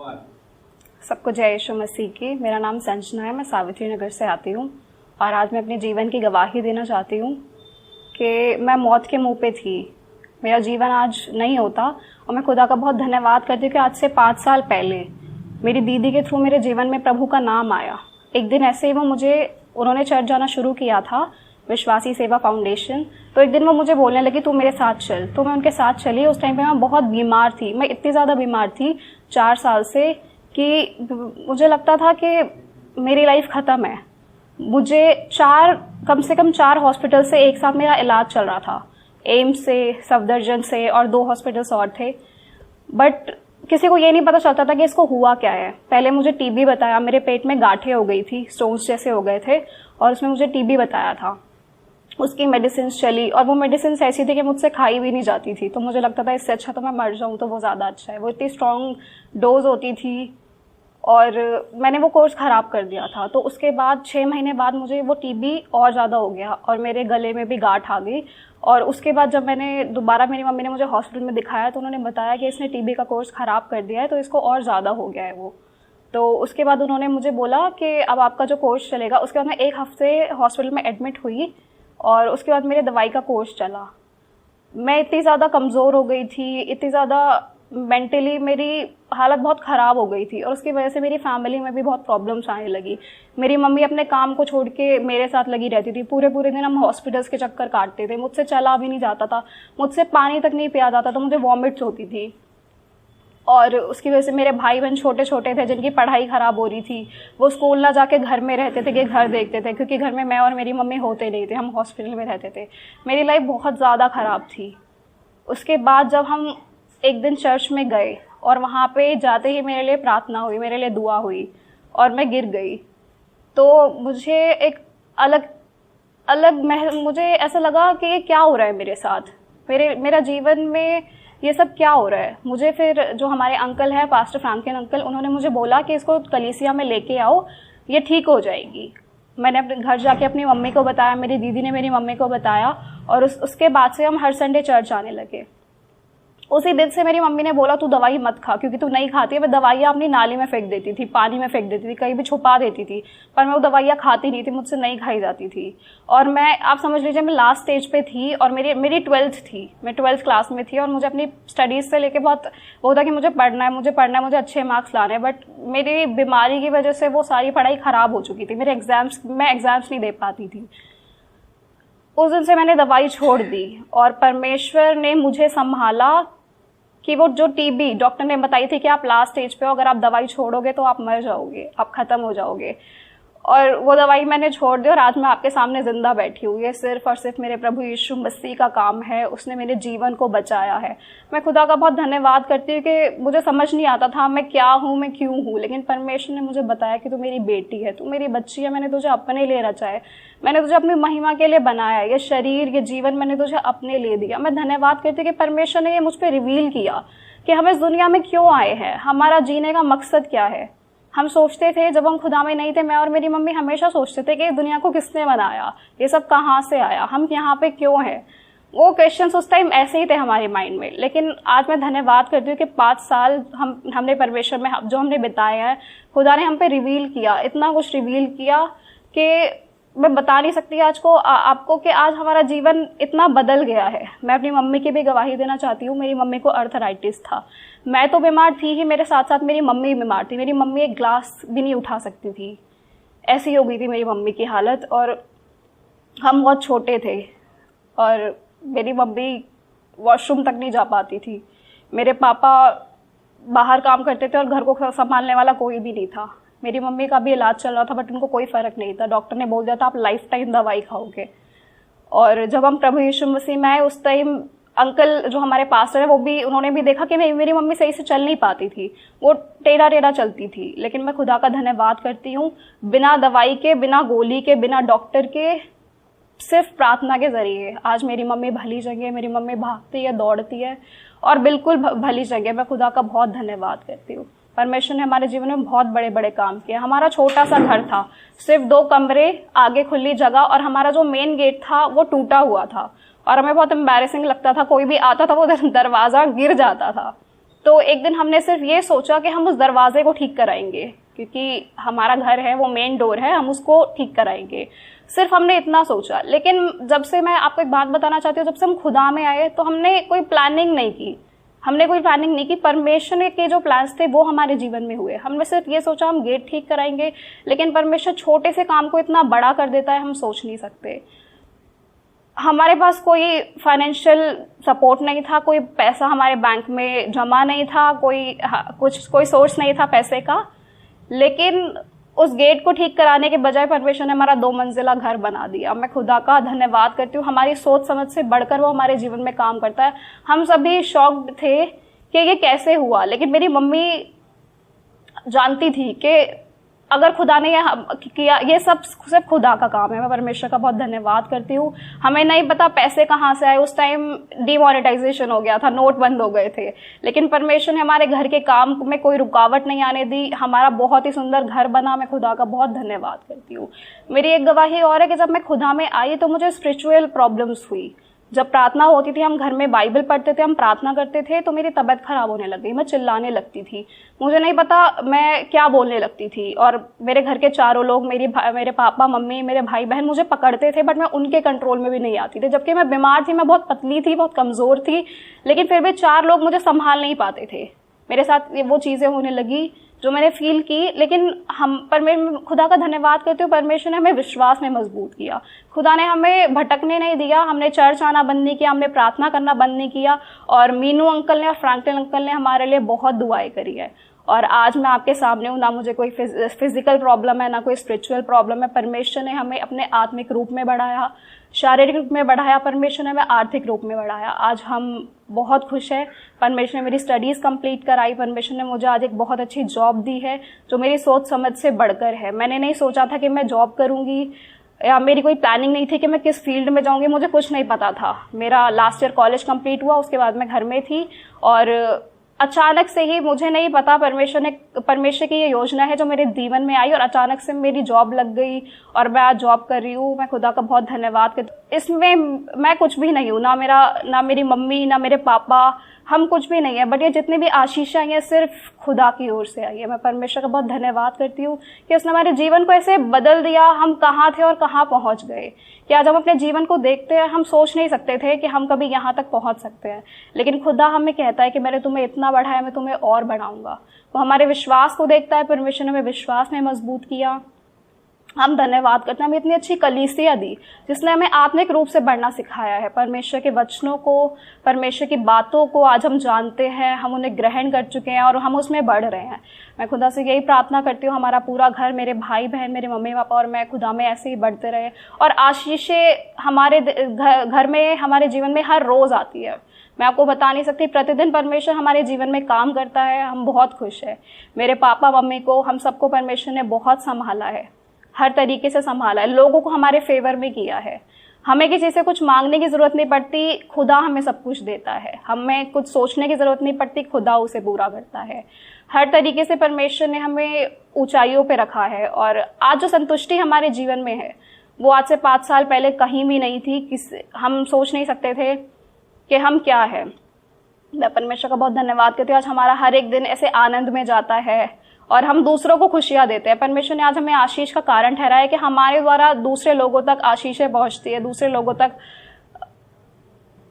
सबको जय यीशु मसीह की। मेरा नाम संजना है, मैं सावित्री नगर से आती हूँ और आज मैं अपने जीवन की गवाही देना चाहती हूँ कि मैं मौत के मुंह पे थी, मेरा जीवन आज नहीं होता। और मैं खुदा का बहुत धन्यवाद करती हूँ कि आज से 5 साल पहले मेरी दीदी के थ्रू मेरे जीवन में प्रभु का नाम आया। एक दिन ऐसे ही उन्होंने चर्च जाना शुरू किया था, विश्वासी सेवा फाउंडेशन। तो एक दिन वो मुझे बोलने लगी तू मेरे साथ चल, तो मैं उनके साथ चली। उस टाइम पे मैं बहुत बीमार थी, मैं इतनी ज़्यादा बीमार थी 4 साल से कि मुझे लगता था कि मेरी लाइफ ख़त्म है। मुझे कम से कम 4 हॉस्पिटल से एक साथ मेरा इलाज चल रहा था, एम्स से, सफदरजंग से और 2 हॉस्पिटल्स और थे। बट किसी को ये नहीं पता चलता था कि इसको हुआ क्या है। पहले मुझे टीबी बताया, मेरे पेट में गांठें हो गई थी, स्टोन्स जैसे हो गए थे और उसमें मुझे टीबी बताया था। उसकी मेडिसिन चली और वो मेडिसिन ऐसी थी कि मुझसे खाई भी नहीं जाती थी। तो मुझे लगता था इससे अच्छा तो मैं मर जाऊं तो वो ज़्यादा अच्छा है। वो इतनी स्ट्रॉन्ग डोज होती थी और मैंने वो कोर्स ख़राब कर दिया था। तो उसके बाद 6 महीने बाद मुझे वो टीबी और ज़्यादा हो गया और मेरे गले में भी गांठ आ गई। और उसके बाद जब मैंने दोबारा, मेरी मम्मी ने मुझे हॉस्पिटल में दिखाया तो उन्होंने बताया कि इसने टीबी का कोर्स ख़राब कर दिया है, तो इसको और ज़्यादा हो गया है वो। तो उसके बाद उन्होंने मुझे बोला कि अब आपका जो कोर्स चलेगा। उसके बाद मैं 1 हफ्ते हॉस्पिटल में एडमिट हुई और उसके बाद मेरे दवाई का कोर्स चला। मैं इतनी ज़्यादा कमज़ोर हो गई थी, इतनी ज़्यादा मेंटली मेरी हालत बहुत ख़राब हो गई थी और उसकी वजह से मेरी फैमिली में भी बहुत प्रॉब्लम्स आने लगी। मेरी मम्मी अपने काम को छोड़ के मेरे साथ लगी रहती थी। पूरे पूरे दिन हम हॉस्पिटल्स के चक्कर काटते थे, मुझसे चला भी नहीं जाता था, मुझसे पानी तक नहीं पिया जाता था, मुझे वॉमिट्स होती थी। और उसकी वजह से मेरे भाई बहन छोटे छोटे थे जिनकी पढ़ाई ख़राब हो रही थी, वो स्कूल ना जाके घर में रहते थे कि घर देखते थे, क्योंकि घर में मैं और मेरी मम्मी होते नहीं थे, हम हॉस्पिटल में रहते थे। मेरी लाइफ बहुत ज़्यादा ख़राब थी। उसके बाद जब हम एक दिन चर्च में गए और वहाँ पे जाते ही मेरे लिए प्रार्थना हुई, मेरे लिए दुआ हुई और मैं गिर गई। तो मुझे एक मुझे ऐसा लगा कि ये क्या हो रहा है मेरे साथ, मेरा जीवन में ये सब क्या हो रहा है। मुझे फिर जो हमारे अंकल हैं, पास्टर फ्रैंकलिन अंकल, उन्होंने मुझे बोला कि इसको कलीसिया में लेके आओ, ये ठीक हो जाएगी। मैंने अपने घर जाके अपनी मम्मी को बताया, मेरी दीदी ने मेरी मम्मी को बताया और उसके बाद से हम हर संडे चर्च आने लगे। उसी दिन से मेरी मम्मी ने बोला तू दवाई मत खा, क्योंकि तू नहीं खाती है। मैं दवाइयाँ अपनी नाली में फेंक देती थी, पानी में फेंक देती थी, कहीं भी छुपा देती थी, पर मैं वो दवाइयाँ खाती नहीं थी, मुझसे नहीं खाई जाती थी। और आप समझ लीजिए मैं लास्ट स्टेज पे थी और मेरी 12th थी, मैं 12th क्लास में थी और मुझे अपनी स्टडीज़ से लेके बहुत वो था कि मुझे पढ़ना है, मुझे अच्छे मार्क्स लाने हैं। बट मेरी बीमारी की वजह से वो सारी पढ़ाई ख़राब हो चुकी थी। मैं एग्ज़ाम्स नहीं दे पाती थी। उस दिन से मैंने दवाई छोड़ दी और परमेश्वर ने मुझे संभाला कि वो जो टीबी डॉक्टर ने बताई थी कि आप लास्ट स्टेज पे हो, अगर आप दवाई छोड़ोगे तो आप मर जाओगे, आप ख़त्म हो जाओगे। और वो दवाई मैंने छोड़ दी और आज मैं आपके सामने जिंदा बैठी हूँ। ये सिर्फ और सिर्फ मेरे प्रभु यीशु मसीह का काम है, उसने मेरे जीवन को बचाया है। मैं खुदा का बहुत धन्यवाद करती हूँ कि मुझे समझ नहीं आता था मैं क्या हूँ, मैं क्यों हूँ, लेकिन परमेश्वर ने मुझे बताया कि तू मेरी बेटी है, तू मेरी बच्ची है, मैंने तुझे अपने लिए रचा है, मैंने तुझे अपनी महिमा के लिए बनाया है। ये शरीर, ये जीवन मैंने तुझे अपने लिए दिया। मैं धन्यवाद करती हूँ कि परमेश्वर ने ये मुझ पर रिवील किया कि हम इस दुनिया में क्यों आए हैं, हमारा जीने का मकसद क्या है। हम सोचते थे जब हम खुदा में नहीं थे, मैं और मेरी मम्मी हमेशा सोचते थे कि इस दुनिया को किसने बनाया, ये सब कहाँ से आया, हम यहाँ पे क्यों हैं। वो क्वेश्चंस उस टाइम ऐसे ही थे हमारे माइंड में। लेकिन आज मैं धन्यवाद करती हूँ कि 5 साल हमने परमेश्वर में जो हमने बिताए हैं, खुदा ने हम पे रिवील किया, इतना कुछ रिवील किया कि मैं बता नहीं सकती आज को आपको कि आज हमारा जीवन इतना बदल गया है। मैं अपनी मम्मी की भी गवाही देना चाहती हूँ। मेरी मम्मी को अर्थराइटिस था, मैं तो बीमार थी ही, मेरे साथ साथ मेरी मम्मी बीमार थी। मेरी मम्मी एक ग्लास भी नहीं उठा सकती थी, ऐसी हो गई थी मेरी मम्मी की हालत। और हम बहुत छोटे थे और मेरी मम्मी वॉशरूम तक नहीं जा पाती थी। मेरे पापा बाहर काम करते थे और घर को संभालने वाला कोई भी नहीं था। मेरी मम्मी का भी इलाज चल रहा था बट उनको कोई फ़र्क नहीं था। डॉक्टर ने बोल दिया था आप लाइफ टाइम दवाई खाओगे। और जब हम प्रभु यीशु मसीह में आए उस टाइम अंकल जो हमारे पास्टर है उन्होंने भी देखा कि मेरी मम्मी सही से चल नहीं पाती थी, वो टेढ़ा टेढ़ा चलती थी। लेकिन मैं खुदा का धन्यवाद करती हूँ, बिना दवाई के, बिना गोली के, बिना डॉक्टर के, सिर्फ प्रार्थना के जरिए आज मेरी मम्मी भली जगह है। मेरी मम्मी भागती है, दौड़ती है और बिल्कुल भली जगह। मैं खुदा का बहुत धन्यवाद करती हूँ। परमेश्वर ने हमारे जीवन में बहुत बड़े बड़े काम किए। हमारा छोटा सा घर था, सिर्फ 2 कमरे, आगे खुली जगह और हमारा जो मेन गेट था वो टूटा हुआ था और हमें बहुत एम्बैरेसिंग लगता था। कोई भी आता था वो दरवाज़ा गिर जाता था। तो एक दिन हमने सिर्फ ये सोचा कि हम उस दरवाजे को ठीक कराएंगे, क्योंकि हमारा घर है वो मेन डोर है, हम उसको ठीक कराएंगे। सिर्फ हमने इतना सोचा। लेकिन जब से, मैं आपको एक बात बताना चाहती हूँ, जब से हम खुदा में आए तो हमने कोई प्लानिंग नहीं की, परमेश्वर के जो प्लान्स थे वो हमारे जीवन में हुए। हमने सिर्फ ये सोचा हम गेट ठीक कराएंगे, लेकिन परमेश्वर छोटे से काम को इतना बड़ा कर देता है, हम सोच नहीं सकते। हमारे पास कोई फाइनेंशियल सपोर्ट नहीं था, कोई पैसा हमारे बैंक में जमा नहीं था, कोई सोर्स नहीं था पैसे का, लेकिन उस गेट को ठीक कराने के बजाय परमेश्वर ने हमारा 2 मंजिला घर बना दिया। मैं खुदा का धन्यवाद करती हूँ। हमारी सोच समझ से बढ़कर वो हमारे जीवन में काम करता है। हम सभी शॉक्ड थे कि ये कैसे हुआ, लेकिन मेरी मम्मी जानती थी कि अगर खुदा ने ये किया, ये सब सिर्फ खुदा का काम है। मैं परमेश्वर का बहुत धन्यवाद करती हूँ। हमें नहीं पता पैसे कहाँ से आए, उस टाइम डिमोनेटाइजेशन हो गया था, नोट बंद हो गए थे, लेकिन परमेश्वर ने हमारे घर के काम में कोई रुकावट नहीं आने दी। हमारा बहुत ही सुंदर घर बना। मैं खुदा का बहुत धन्यवाद करती हूँ। मेरी एक गवाही और है कि जब मैं खुदा में आई तो मुझे स्पिरिचुअल प्रॉब्लम्स हुई। जब प्रार्थना होती थी, हम घर में बाइबल पढ़ते थे, हम प्रार्थना करते थे, तो मेरी तबीयत खराब होने लग गई। मैं चिल्लाने लगती थी, मुझे नहीं पता मैं क्या बोलने लगती थी। और मेरे घर के चारों लोग, मेरे पापा मम्मी, मेरे भाई बहन मुझे पकड़ते थे, बट मैं उनके कंट्रोल में भी नहीं आती थी। जबकि मैं बीमार थी, मैं बहुत पतली थी, बहुत कमजोर थी, लेकिन फिर भी 4 लोग मुझे संभाल नहीं पाते थे। मेरे साथ वो चीजें होने लगी जो मैंने फील की। लेकिन मैं खुदा का धन्यवाद करती हूँ, परमेश्वर ने हमें विश्वास में मजबूत किया। खुदा ने हमें भटकने नहीं दिया। हमने चर्च आना बंद नहीं किया, हमने प्रार्थना करना बंद नहीं किया। और मीनू अंकल ने और फ्रैंकलिन अंकल ने हमारे लिए बहुत दुआएं करी है। और आज मैं आपके सामने हूँ। ना मुझे कोई फिजिकल प्रॉब्लम है, ना कोई स्पिरिचुअल प्रॉब्लम है। परमेश्वर ने हमें अपने आत्मिक रूप में बढ़ाया, शारीरिक रूप में बढ़ाया, परमेश्वर ने हमें आर्थिक रूप में बढ़ाया। आज हम बहुत खुश हैं। परमेश्वर ने मेरी स्टडीज़ कंप्लीट कराई। परमेश्वर ने मुझे आज एक बहुत अच्छी जॉब दी है जो मेरी सोच समझ से बढ़कर है। मैंने नहीं सोचा था कि मैं जॉब करूंगी, या मेरी कोई प्लानिंग नहीं थी कि मैं किस फील्ड में जाऊंगी, मुझे कुछ नहीं पता था। मेरा लास्ट ईयर कॉलेज कंप्लीट हुआ, उसके बाद मैं घर में थी और अचानक से ही, मुझे नहीं पता, परमेश्वर की ये योजना है जो मेरे जीवन में आई और अचानक से मेरी जॉब लग गई और मैं आज जॉब कर रही हूँ। मैं खुदा का बहुत धन्यवाद करती हूँ। इसमें मैं कुछ भी नहीं हूँ, ना मेरी मम्मी, ना मेरे पापा, हम कुछ भी नहीं है, बट ये जितनी भी आशीषें आई हैं सिर्फ खुदा की ओर से आई है। मैं परमेश्वर का बहुत धन्यवाद करती हूँ कि उसने हमारे जीवन को ऐसे बदल दिया। हम कहाँ थे और कहाँ पहुँच गए कि आज हम अपने जीवन को देखते हैं, हम सोच नहीं सकते थे कि हम कभी यहाँ तक पहुँच सकते हैं, लेकिन खुदा हमें कहता है कि मैंने तुम्हें इतना बढ़ाया, मैं तुम्हें और बढ़ाऊंगा। वो हमारे विश्वास को देखता है। परमेश्वर ने हमें विश्वास में मजबूत किया। हम धन्यवाद करते हैं, हमें इतनी अच्छी कलीसिया दी जिसने हमें आत्मिक रूप से बढ़ना सिखाया है। परमेश्वर के वचनों को, परमेश्वर की बातों को आज हम जानते हैं, हम उन्हें ग्रहण कर चुके हैं और हम उसमें बढ़ रहे हैं। मैं खुदा से यही प्रार्थना करती हूँ, हमारा पूरा घर, मेरे भाई बहन, मेरे मम्मी पापा और मैं खुदा में ऐसे ही बढ़ते रहे और आशीषें हमारे घर में, हमारे जीवन में हर रोज आती है। मैं आपको बता नहीं सकती, प्रतिदिन परमेश्वर हमारे जीवन में काम करता है। हम बहुत खुश हैं। मेरे पापा मम्मी को, हम सबको परमेश्वर ने बहुत संभाला है, हर तरीके से संभाला है, लोगों को हमारे फेवर में किया है। हमें किसी से कुछ मांगने की जरूरत नहीं पड़ती, खुदा हमें सब कुछ देता है। हमें कुछ सोचने की जरूरत नहीं पड़ती, खुदा उसे पूरा करता है। हर तरीके से परमेश्वर ने हमें ऊंचाइयों पे रखा है और आज जो संतुष्टि हमारे जीवन में है वो आज से 5 साल पहले कहीं भी नहीं थी। हम सोच नहीं सकते थे कि हम क्या है। मैं परमेश्वर का बहुत धन्यवाद करती हूँ। आज हमारा हर एक दिन ऐसे आनंद में जाता है और हम दूसरों को खुशियां देते हैं। परमेश्वर ने आज हमें आशीष का कारण ठहराया कि हमारे द्वारा दूसरे लोगों तक आशीषें पहुंचती है, दूसरे लोगों तक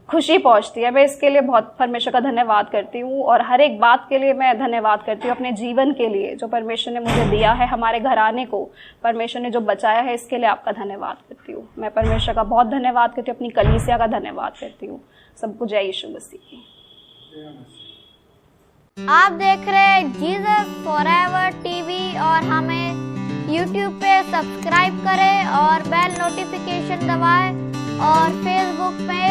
खुशी पहुंचती है। मैं इसके लिए बहुत परमेश्वर का धन्यवाद करती हूँ और हर एक बात के लिए मैं धन्यवाद करती हूँ। अपने जीवन के लिए जो परमेश्वर ने मुझे दिया है, हमारे घराने को परमेश्वर ने जो बचाया है, इसके लिए आपका धन्यवाद करती हूँ। मैं परमेश्वर का बहुत धन्यवाद करती हूँ, अपनी कलीसिया का धन्यवाद करती हूँ। सबको जय यीशु मसीह। आप देख रहे हैं जीसस फॉरएवर टीवी और हमें यूट्यूब पे सब्सक्राइब करें और बेल नोटिफिकेशन दबाएं और फेसबुक पे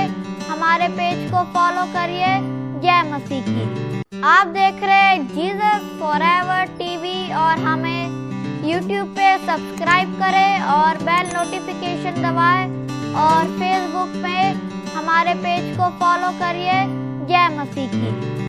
हमारे पेज को फॉलो करिए। जय मसीह की। आप देख रहे हैं जीसस फॉरएवर टीवी और हमें यूट्यूब पे सब्सक्राइब करें और बेल नोटिफिकेशन दबाएं और फेसबुक पे हमारे पेज को फॉलो करिए। जय मसीह की।